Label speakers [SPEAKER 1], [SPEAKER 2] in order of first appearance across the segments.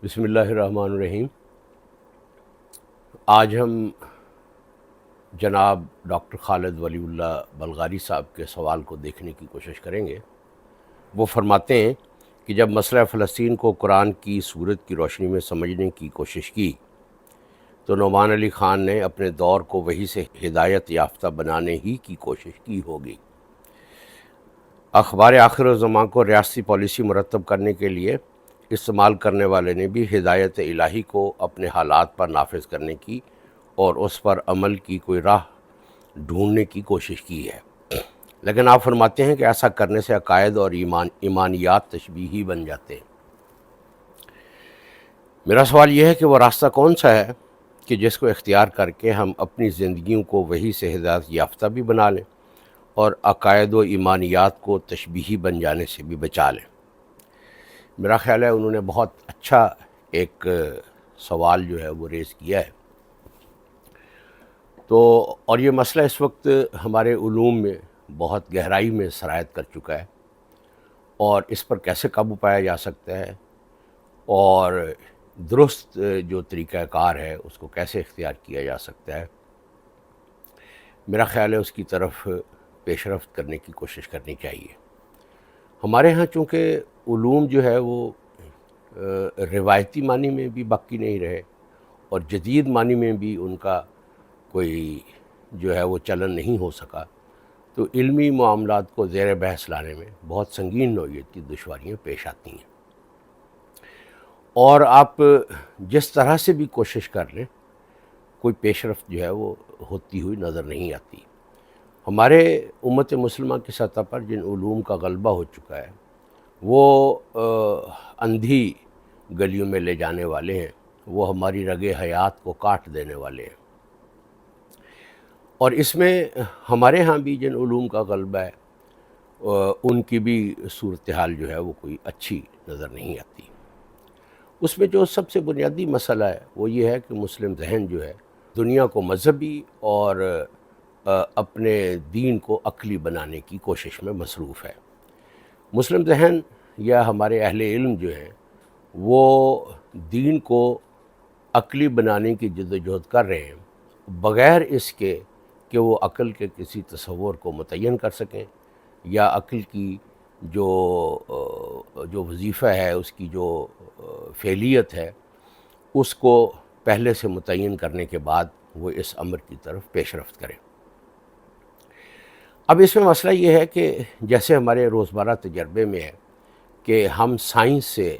[SPEAKER 1] بسم اللہ الرحمن الرحیم۔ آج ہم جناب ڈاکٹر خالد ولی اللہ بلغاری صاحب کے سوال کو دیکھنے کی کوشش کریں گے۔ وہ فرماتے ہیں کہ جب مسئلہ فلسطین کو قرآن کی صورت کی روشنی میں سمجھنے کی کوشش کی تو نعمان علی خان نے اپنے دور کو وحی سے ہدایت یافتہ بنانے ہی کی کوشش کی ہوگی۔ اخبار آخر الزمان کو ریاستی پالیسی مرتب کرنے کے لیے استعمال کرنے والے نے بھی ہدایت الہی کو اپنے حالات پر نافذ کرنے کی اور اس پر عمل کی کوئی راہ ڈھونڈنے کی کوشش کی ہے، لیکن آپ فرماتے ہیں کہ ایسا کرنے سے عقائد اور ایمانیات تشبیہی بن جاتے ہیں۔ میرا سوال یہ ہے کہ وہ راستہ کون سا ہے کہ جس کو اختیار کر کے ہم اپنی زندگیوں کو وحی سے ہدایت یافتہ بھی بنا لیں اور عقائد و ایمانیات کو تشبیہی بن جانے سے بھی بچا لیں؟ میرا خیال ہے انہوں نے بہت اچھا ایک سوال جو ہے وہ ریز کیا ہے۔ تو اور یہ مسئلہ اس وقت ہمارے علوم میں بہت گہرائی میں سرایت کر چکا ہے، اور اس پر کیسے قابو پایا جا سکتا ہے اور درست جو طریقہ کار ہے اس کو کیسے اختیار کیا جا سکتا ہے، میرا خیال ہے اس کی طرف پیش رفت کرنے کی کوشش کرنی چاہیے۔ ہمارے ہاں چونکہ علوم جو ہے وہ روایتی معنی میں بھی باقی نہیں رہے اور جدید معنی میں بھی ان کا کوئی جو ہے وہ چلن نہیں ہو سکا، تو علمی معاملات کو زیر بحث لانے میں بہت سنگین نوعیت کی دشواریاں پیش آتی ہیں، اور آپ جس طرح سے بھی کوشش کر لیں کوئی پیش رفت جو ہے وہ ہوتی ہوئی نظر نہیں آتی۔ ہمارے امت مسلمہ کی سطح پر جن علوم کا غلبہ ہو چکا ہے وہ اندھی گلیوں میں لے جانے والے ہیں، وہ ہماری رگ حیات کو کاٹ دینے والے ہیں، اور اس میں ہمارے ہاں بھی جن علوم کا غلبہ ہے ان کی بھی صورتحال جو ہے وہ کوئی اچھی نظر نہیں آتی۔ اس میں جو سب سے بنیادی مسئلہ ہے وہ یہ ہے کہ مسلم ذہن جو ہے دنیا کو مذہبی اور اپنے دین کو عقلی بنانے کی کوشش میں مصروف ہے۔ مسلم ذہن یا ہمارے اہل علم جو ہیں وہ دین کو عقلی بنانے کی جدوجہد کر رہے ہیں، بغیر اس کے کہ وہ عقل کے کسی تصور کو متعین کر سکیں یا عقل کی جو وظیفہ ہے، اس کی جو فعلیت ہے، اس کو پہلے سے متعین کرنے کے بعد وہ اس امر کی طرف پیش رفت کریں۔ اب اس میں مسئلہ یہ ہے کہ جیسے ہمارے روزمرہ تجربے میں ہے کہ ہم سائنس سے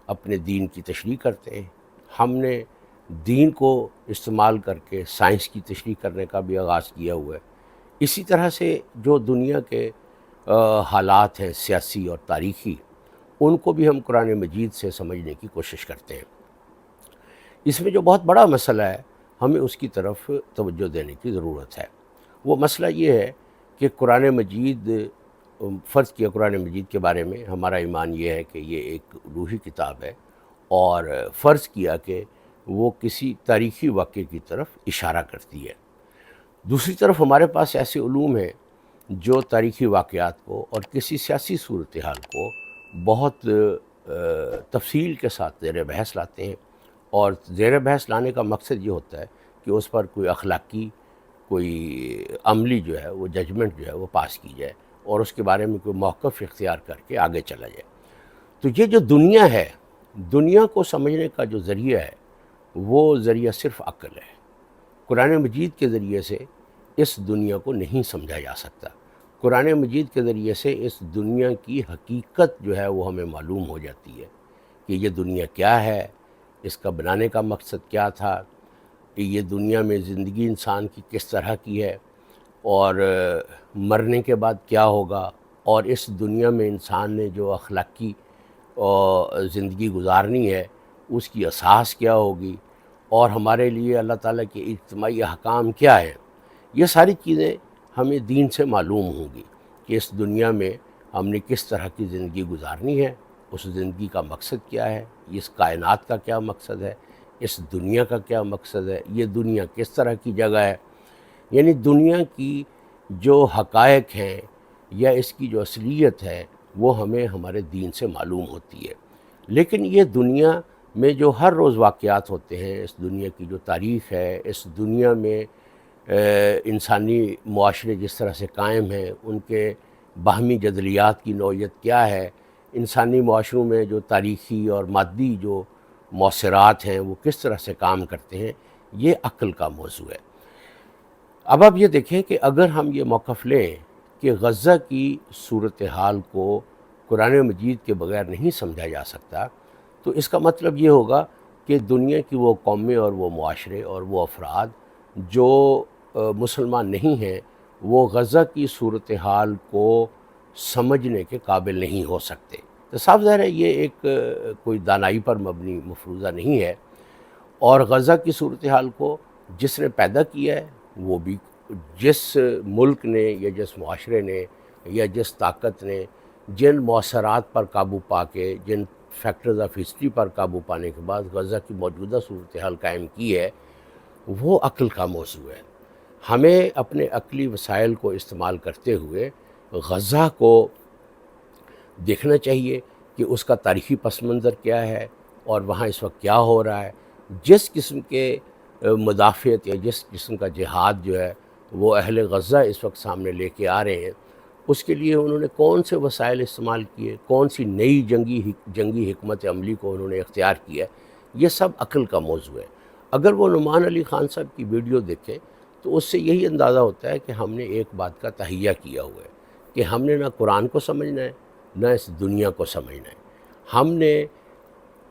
[SPEAKER 1] اپنے دین کی تشریح کرتے ہیں، ہم نے دین کو استعمال کر کے سائنس کی تشریح کرنے کا بھی آغاز کیا ہوا ہے۔ اسی طرح سے جو دنیا کے حالات ہیں سیاسی اور تاریخی، ان کو بھی ہم قرآن مجید سے سمجھنے کی کوشش کرتے ہیں۔ اس میں جو بہت بڑا مسئلہ ہے ہمیں اس کی طرف توجہ دینے کی ضرورت ہے۔ وہ مسئلہ یہ ہے کہ قرآن مجید، فرض کیا قرآن مجید کے بارے میں ہمارا ایمان یہ ہے کہ یہ ایک روحی کتاب ہے، اور فرض کیا کہ وہ کسی تاریخی واقعے کی طرف اشارہ کرتی ہے۔ دوسری طرف ہمارے پاس ایسے علوم ہیں جو تاریخی واقعات کو اور کسی سیاسی صورتحال کو بہت تفصیل کے ساتھ زیر بحث لاتے ہیں، اور زیر بحث لانے کا مقصد یہ ہوتا ہے کہ اس پر کوئی اخلاقی، کوئی عملی جو ہے وہ ججمنٹ جو ہے وہ پاس کی جائے اور اس کے بارے میں کوئی موقف اختیار کر کے آگے چلا جائے۔ تو یہ جو دنیا ہے، دنیا کو سمجھنے کا جو ذریعہ ہے وہ ذریعہ صرف عقل ہے۔ قرآن مجید کے ذریعے سے اس دنیا کو نہیں سمجھا جا سکتا۔ قرآن مجید کے ذریعے سے اس دنیا کی حقیقت جو ہے وہ ہمیں معلوم ہو جاتی ہے کہ یہ دنیا کیا ہے، اس کا بنانے کا مقصد کیا تھا، کہ یہ دنیا میں زندگی انسان کی کس طرح کی ہے، اور مرنے کے بعد کیا ہوگا، اور اس دنیا میں انسان نے جو اخلاقی زندگی گزارنی ہے اس کی اساس کیا ہوگی، اور ہمارے لیے اللہ تعالیٰ کے اجتماعی احکام کیا ہیں۔ یہ ساری چیزیں ہمیں دین سے معلوم ہوں گی کہ اس دنیا میں ہم نے کس طرح کی زندگی گزارنی ہے، اس زندگی کا مقصد کیا ہے، اس کائنات کا کیا مقصد ہے، اس دنیا کا کیا مقصد ہے، یہ دنیا کس طرح کی جگہ ہے۔ یعنی دنیا کی جو حقائق ہیں یا اس کی جو اصلیت ہے وہ ہمیں ہمارے دین سے معلوم ہوتی ہے۔ لیکن یہ دنیا میں جو ہر روز واقعات ہوتے ہیں، اس دنیا کی جو تاریخ ہے، اس دنیا میں انسانی معاشرے جس طرح سے قائم ہیں، ان کے باہمی جدلیات کی نوعیت کیا ہے، انسانی معاشروں میں جو تاریخی اور مادی جو مؤثرات ہیں وہ کس طرح سے کام کرتے ہیں، یہ عقل کا موضوع ہے۔ اب آپ یہ دیکھیں کہ اگر ہم یہ موقف لیں کہ غزہ کی صورتحال کو قرآن مجید کے بغیر نہیں سمجھا جا سکتا، تو اس کا مطلب یہ ہوگا کہ دنیا کی وہ قومیں اور وہ معاشرے اور وہ افراد جو مسلمان نہیں ہیں، وہ غزہ کی صورتحال کو سمجھنے کے قابل نہیں ہو سکتے۔ تو صاف ظاہر ہے یہ ایک کوئی دانائی پر مبنی مفروضہ نہیں ہے، اور غزہ کی صورتحال کو جس نے پیدا کیا ہے، وہ بھی جس ملک نے یا جس معاشرے نے یا جس طاقت نے جن مؤثرات پر قابو پا کے، جن فیکٹرز آف ہسٹری پر قابو پانے کے بعد غزہ کی موجودہ صورتحال قائم کی ہے، وہ عقل کا موضوع ہے۔ ہمیں اپنے عقلی وسائل کو استعمال کرتے ہوئے غزہ کو دیکھنا چاہیے کہ اس کا تاریخی پس منظر کیا ہے اور وہاں اس وقت کیا ہو رہا ہے۔ جس قسم کے مدافعت یا جس قسم کا جہاد جو ہے وہ اہل غزہ اس وقت سامنے لے کے آ رہے ہیں، اس کے لیے انہوں نے کون سے وسائل استعمال کیے، کون سی نئی جنگی حکمت عملی کو انہوں نے اختیار کیا، یہ سب عقل کا موضوع ہے۔ اگر وہ نعمان علی خان صاحب کی ویڈیو دیکھیں تو اس سے یہی اندازہ ہوتا ہے کہ ہم نے ایک بات کا تہیہ کیا ہوا ہے کہ ہم نے نہ قرآن کو سمجھنا ہے نہ اس دنیا کو سمجھنا ہے۔ ہم نے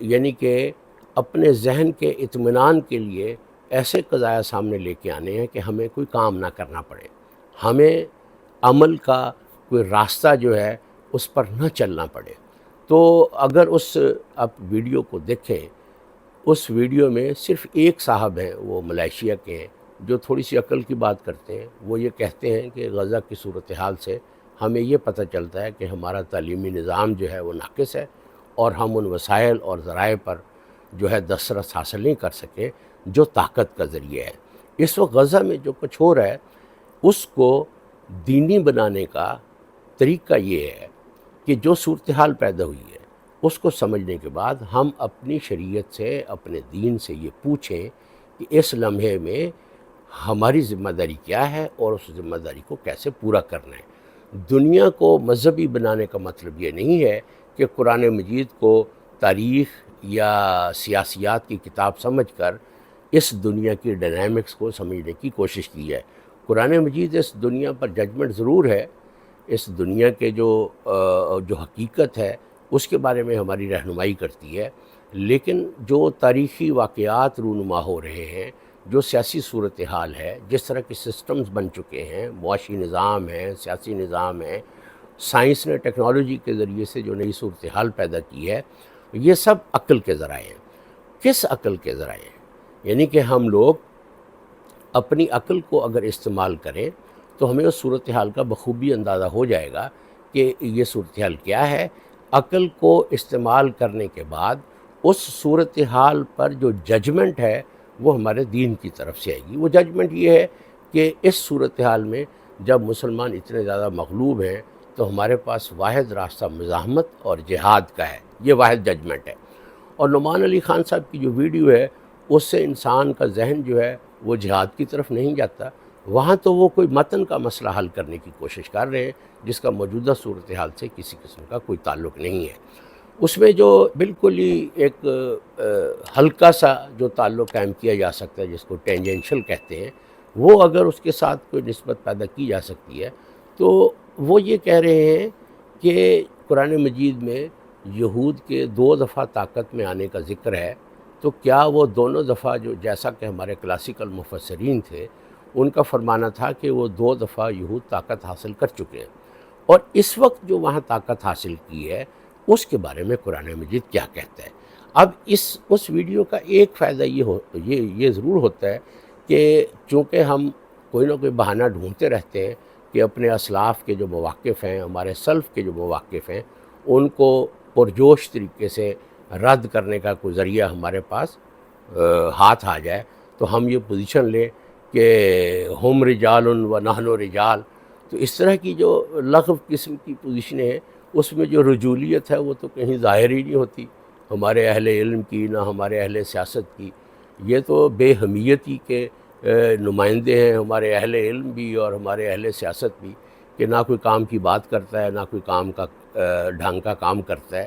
[SPEAKER 1] یعنی کہ اپنے ذہن کے اطمینان کے لیے ایسے قضایا سامنے لے کے آنے ہیں کہ ہمیں کوئی کام نہ کرنا پڑے، ہمیں عمل کا کوئی راستہ جو ہے اس پر نہ چلنا پڑے۔ تو اگر آپ ویڈیو کو دیکھیں، اس ویڈیو میں صرف ایک صاحب ہیں، وہ ملائیشیا کے ہیں، جو تھوڑی سی عقل کی بات کرتے ہیں۔ وہ یہ کہتے ہیں کہ غزہ کی صورتحال سے ہمیں یہ پتہ چلتا ہے کہ ہمارا تعلیمی نظام جو ہے وہ ناقص ہے، اور ہم ان وسائل اور ذرائع پر جو ہے دسترس حاصل نہیں کر سکے جو طاقت کا ذریعہ ہے۔ اس وقت غزہ میں جو کچھ ہو رہا ہے اس کو دینی بنانے کا طریقہ یہ ہے کہ جو صورتحال پیدا ہوئی ہے اس کو سمجھنے کے بعد ہم اپنی شریعت سے، اپنے دین سے یہ پوچھیں کہ اس لمحے میں ہماری ذمہ داری کیا ہے اور اس ذمہ داری کو کیسے پورا کرنا ہے۔ دنیا کو مذہبی بنانے کا مطلب یہ نہیں ہے کہ قرآن مجید کو تاریخ یا سیاسیات کی کتاب سمجھ کر اس دنیا کی ڈائنامکس کو سمجھنے کی کوشش کی ہے۔ قرآن مجید اس دنیا پر ججمنٹ ضرور ہے، اس دنیا کے جو حقیقت ہے اس کے بارے میں ہماری رہنمائی کرتی ہے، لیکن جو تاریخی واقعات رونما ہو رہے ہیں، جو سیاسی صورتحال ہے، جس طرح کے سسٹمز بن چکے ہیں، معاشی نظام ہے، سیاسی نظام ہے، سائنس نے ٹیکنالوجی کے ذریعے سے جو نئی صورتحال پیدا کی ہے، یہ سب عقل کے ذرائع ہیں۔ کس عقل کے ذرائع ہیں؟ یعنی کہ ہم لوگ اپنی عقل کو اگر استعمال کریں تو ہمیں اس صورتحال کا بخوبی اندازہ ہو جائے گا کہ یہ صورتحال کیا ہے۔ عقل کو استعمال کرنے کے بعد اس صورتحال پر جو ججمنٹ ہے وہ ہمارے دین کی طرف سے آئے گی۔ وہ ججمنٹ یہ ہے کہ اس صورتحال میں جب مسلمان اتنے زیادہ مغلوب ہیں تو ہمارے پاس واحد راستہ مزاحمت اور جہاد کا ہے، یہ واحد ججمنٹ ہے۔ اور نعمان علی خان صاحب کی جو ویڈیو ہے اس سے انسان کا ذہن جو ہے وہ جہاد کی طرف نہیں جاتا، وہاں تو وہ کوئی متن کا مسئلہ حل کرنے کی کوشش کر رہے ہیں جس کا موجودہ صورتحال سے کسی قسم کا کوئی تعلق نہیں ہے۔ اس میں جو بالکل ہی ایک ہلکا سا جو تعلق قائم کیا جا سکتا ہے، جس کو ٹینجنشل کہتے ہیں، وہ اگر اس کے ساتھ کوئی نسبت پیدا کی جا سکتی ہے تو وہ یہ کہہ رہے ہیں کہ قرآن مجید میں یہود کے 2 دفعہ طاقت میں آنے کا ذکر ہے، تو کیا وہ دونوں دفعہ جو جیسا کہ ہمارے کلاسیکل مفسرین تھے ان کا فرمانا تھا کہ وہ 2 دفعہ یہود طاقت حاصل کر چکے ہیں، اور اس وقت جو وہاں طاقت حاصل کی ہے اس کے بارے میں قرآن مجید کیا کہتا ہے۔ اب اس ویڈیو کا ایک فائدہ یہ ضرور ہوتا ہے کہ چونکہ ہم کوئی نہ کوئی بہانہ ڈھونڈتے رہتے ہیں کہ اپنے اسلاف کے جو مواقف ہیں، ہمارے سلف کے جو مواقف ہیں، ان کو پرجوش طریقے سے رد کرنے کا کوئی ذریعہ ہمارے پاس ہاتھ آ جائے تو ہم یہ پوزیشن لیں کہ ہم رجال و نحن رجال۔ تو اس طرح کی جو لغو قسم کی پوزیشنیں ہیں اس میں جو رجولیت ہے وہ تو کہیں ظاہر ہی نہیں ہوتی۔ ہمارے اہل علم کی، نہ ہمارے اہل سیاست کی. یہ تو بے حمیتی کے نمائندے ہیں، ہمارے اہل علم بھی اور ہمارے اہل سیاست بھی، کہ نہ کوئی کام کی بات کرتا ہے، نہ کوئی کام کا ڈھنگ کا کام کرتا ہے.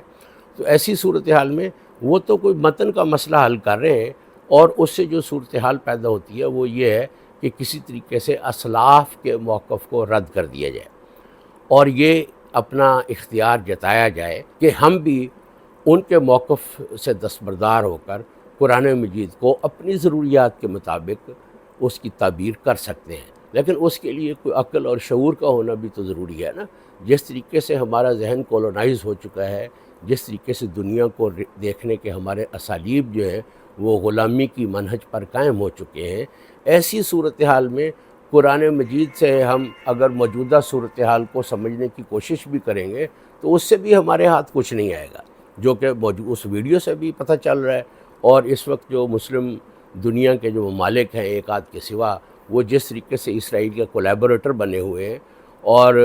[SPEAKER 1] تو ایسی صورتحال میں وہ تو کوئی متن کا مسئلہ حل کر رہے ہیں، اور اس سے جو صورتحال پیدا ہوتی ہے وہ یہ ہے کہ کسی طریقے سے اسلاف کے موقف کو رد کر دیا جائے، اور یہ اپنا اختیار جتایا جائے کہ ہم بھی ان کے موقف سے دستبردار ہو کر قرآن مجید کو اپنی ضروریات کے مطابق اس کی تعبیر کر سکتے ہیں. لیکن اس کے لیے کوئی عقل اور شعور کا ہونا بھی تو ضروری ہے نا. جس طریقے سے ہمارا ذہن کولونائز ہو چکا ہے، جس طریقے سے دنیا کو دیکھنے کے ہمارے اسالیب جو ہیں وہ غلامی کی منہج پر قائم ہو چکے ہیں، ایسی صورتحال میں قرآن مجید سے ہم اگر موجودہ صورتحال کو سمجھنے کی کوشش بھی کریں گے تو اس سے بھی ہمارے ہاتھ کچھ نہیں آئے گا، جو کہ اس ویڈیو سے بھی پتہ چل رہا ہے. اور اس وقت جو مسلم دنیا کے جو ممالک ہیں ایک آدھ کے سوا، وہ جس طریقے سے اسرائیل کے کولیبوریٹر بنے ہوئے ہیں اور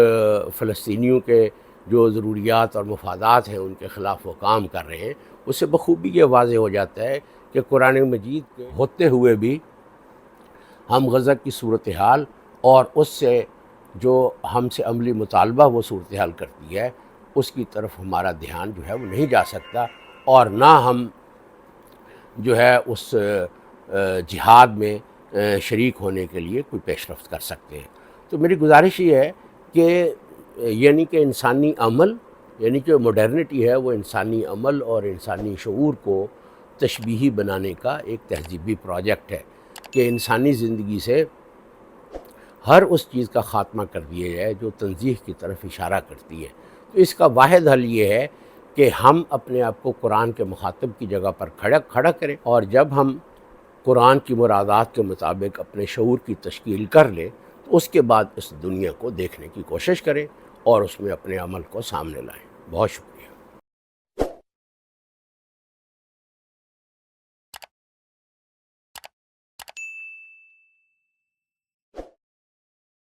[SPEAKER 1] فلسطینیوں کے جو ضروریات اور مفادات ہیں ان کے خلاف وہ کام کر رہے ہیں، اس سے بخوبی یہ واضح ہو جاتا ہے کہ قرآن مجید کے ہوتے ہوئے بھی ہم غزہ کی صورتحال اور اس سے جو ہم سے عملی مطالبہ وہ صورتحال کرتی ہے اس کی طرف ہمارا دھیان جو ہے وہ نہیں جا سکتا، اور نہ ہم جو ہے اس جہاد میں شریک ہونے کے لیے کوئی پیش رفت کر سکتے ہیں. تو میری گزارش یہ ہے کہ یعنی کہ انسانی عمل، یعنی کہ ماڈرنٹی ہے وہ انسانی عمل اور انسانی شعور کو تشبیہی بنانے کا ایک تہذیبی پروجیکٹ ہے کہ انسانی زندگی سے ہر اس چیز کا خاتمہ کر دیا جائے جو تنزیہ کی طرف اشارہ کرتی ہے. تو اس کا واحد حل یہ ہے کہ ہم اپنے آپ کو قرآن کے مخاطب کی جگہ پر کھڑا کریں، اور جب ہم قرآن کی مرادات کے مطابق اپنے شعور کی تشکیل کر لیں تو اس کے بعد اس دنیا کو دیکھنے کی کوشش کریں اور اس میں اپنے عمل کو سامنے لائیں. بہت شکریہ.